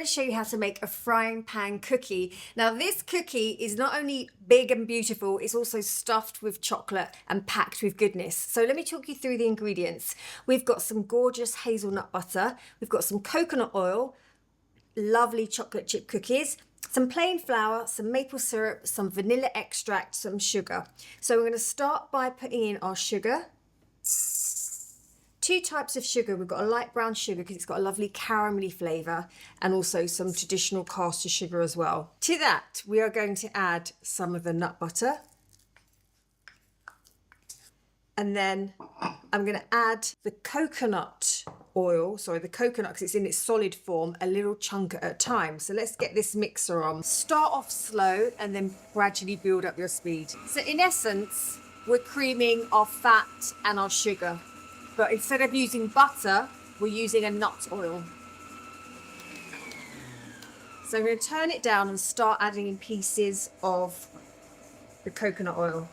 going to show you how to make a frying pan cookie. Now this cookie is not only big and beautiful, it's also stuffed with chocolate and packed with goodness. So let me talk you through the ingredients. We've got some gorgeous hazelnut butter, we've got some coconut oil, lovely chocolate chip cookies, some plain flour, some maple syrup, some vanilla extract, some sugar. So we're going to start by putting in our sugar. 2 types of sugar. We've got a light brown sugar because it's got a lovely caramelly flavour, and also some traditional caster sugar as well. To that we are going to add some of the nut butter, and then I'm going to add the coconut oil, the coconut, because it's in its solid form, a little chunk at a time. So let's get this mixer on. Start off slow and then gradually build up your speed. So in essence, we're creaming our fat and our sugar. But instead of using butter, we're using a nut oil. So I'm going to turn it down and start adding in pieces of the coconut oil.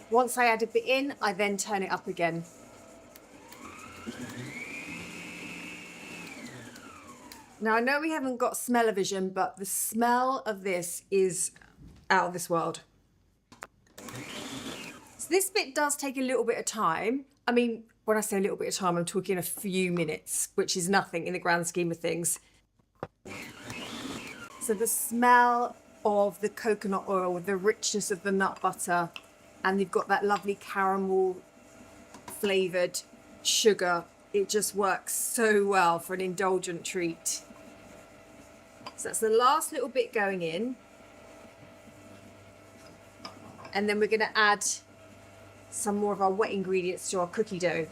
Once I add a bit in, I then turn it up again. Now I know we haven't got smell-o-vision, but the smell of this is out of this world. So this bit does take a little bit of time. I mean, when I say a little bit of time, I'm talking a few minutes, which is nothing in the grand scheme of things. So the smell of the coconut oil with the richness of the nut butter, and you've got that lovely caramel flavoured sugar, it just works so well for an indulgent treat. So that's the last little bit going in. And then we're going to add some more of our wet ingredients to our cookie dough.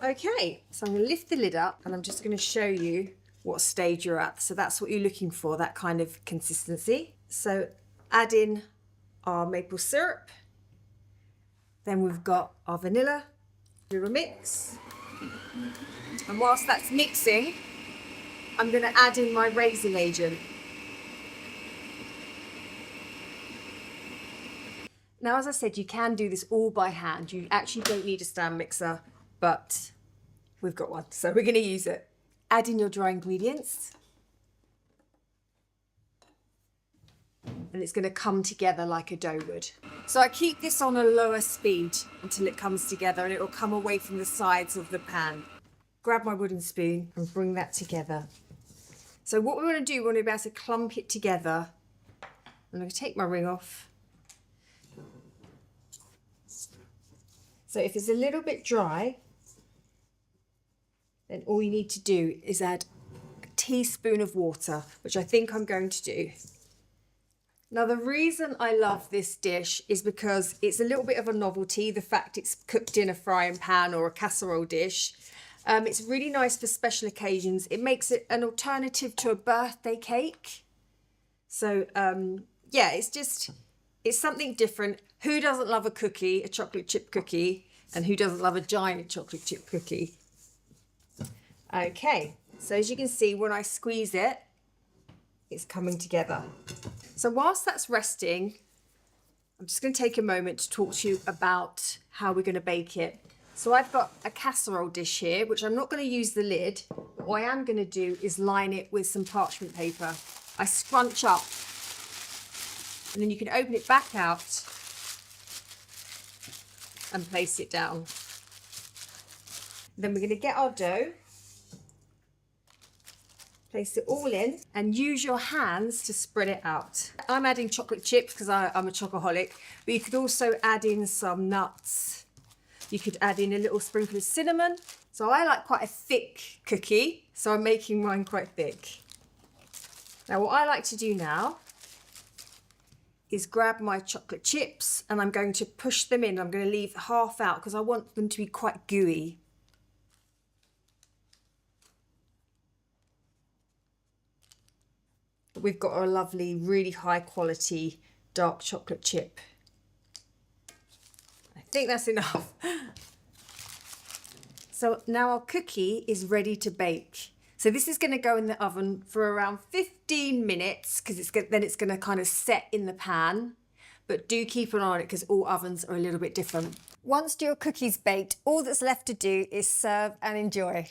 Okay, so I'm going to lift the lid up and I'm just going to show you what stage you're at. So that's what you're looking for, that kind of consistency. So add in our maple syrup. Then we've got our vanilla, do a mix. And whilst that's mixing, I'm going to add in my raising agent. Now, as I said, you can do this all by hand. You actually don't need a stand mixer, but we've got one, so we're going to use it. Add in your dry ingredients. And it's going to come together like a dough would. So I keep this on a lower speed until it comes together, and it will come away from the sides of the pan. Grab my wooden spoon and bring that together. So what we want to do, we want to be able to clump it together. I'm going to take my ring off. So if it's a little bit dry, then all you need to do is add a teaspoon of water, which I think I'm going to do. Now the reason I love this dish is because it's a little bit of a novelty, the fact it's cooked in a frying pan or a casserole dish. It's really nice for special occasions. It makes it an alternative to a birthday cake. So yeah, it's something different. Who doesn't love a cookie, a chocolate chip cookie? And who doesn't love a giant chocolate chip cookie? Okay, so as you can see, when I squeeze it, it's coming together. So whilst that's resting, I'm just going to take a moment to talk to you about how we're going to bake it. So I've got a casserole dish here, which I'm not going to use the lid. But what I am going to do is line it with some parchment paper. I scrunch up, and then you can open it back out and place it down. Then we're going to get our dough, place it all in, and use your hands to spread it out. I'm adding chocolate chips because I'm a chocoholic, but you could also add in some nuts. You could add in a little sprinkle of cinnamon. So I like quite a thick cookie, so I'm making mine quite thick. Now what I like to do now is grab my chocolate chips and I'm going to push them in. I'm going to leave half out because I want them to be quite gooey. We've got a lovely, really high quality dark chocolate chip. I think that's enough. So now our cookie is ready to bake. So this is going to go in the oven for around 15 minutes because then it's going to kind of set in the pan. But do keep an eye on it because all ovens are a little bit different. Once your cookie's baked, all that's left to do is serve and enjoy.